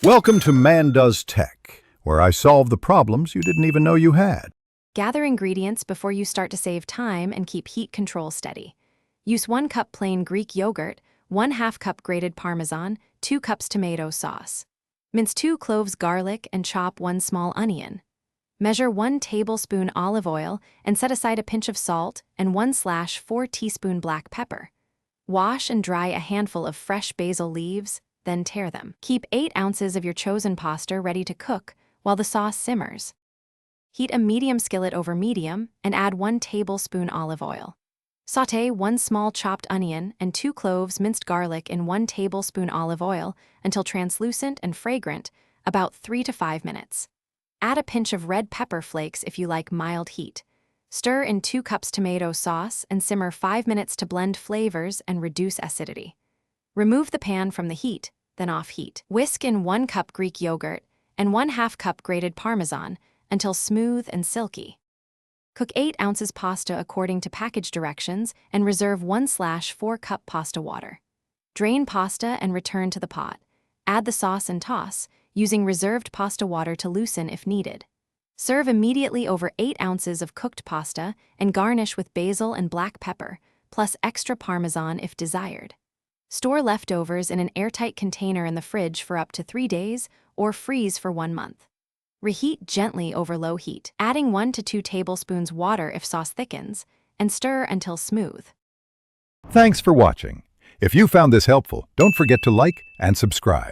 Welcome to Man Does Tech, where I solve the problems you didn't even know you had. Gather ingredients before you start to save time and keep heat control steady. Use 1 cup plain Greek yogurt, 1/2 cup grated Parmesan, 2 cups tomato sauce. Mince 2 cloves garlic and chop 1 small onion. Measure 1 tablespoon olive oil and set aside a pinch of salt and 1/4 teaspoon black pepper. Wash and dry a handful of fresh basil leaves, then tear them. Keep 8 ounces of your chosen pasta ready to cook while the sauce simmers. Heat a medium skillet over medium and add 1 tablespoon olive oil. Sauté 1 small chopped onion and 2 cloves minced garlic in 1 tablespoon olive oil until translucent and fragrant, about 3 to 5 minutes. Add a pinch of red pepper flakes if you like mild heat. Stir in 2 cups tomato sauce and simmer 5 minutes to blend flavors and reduce acidity. Remove the pan from the heat, then off-heat. Whisk in 1 cup Greek yogurt and 1/2 cup grated Parmesan until smooth and silky. Cook 8 ounces pasta according to package directions and reserve 1/4 cup pasta water. Drain pasta and return to the pot. Add the sauce and toss, using reserved pasta water to loosen if needed. Serve immediately over 8 ounces of cooked pasta and garnish with basil and black pepper, plus extra Parmesan if desired. Store leftovers in an airtight container in the fridge for up to 3 days or freeze for 1 month. Reheat gently over low heat, adding 1 to 2 tablespoons water if sauce thickens, and stir until smooth. Thanks for watching. If you found this helpful, don't forget to like and subscribe.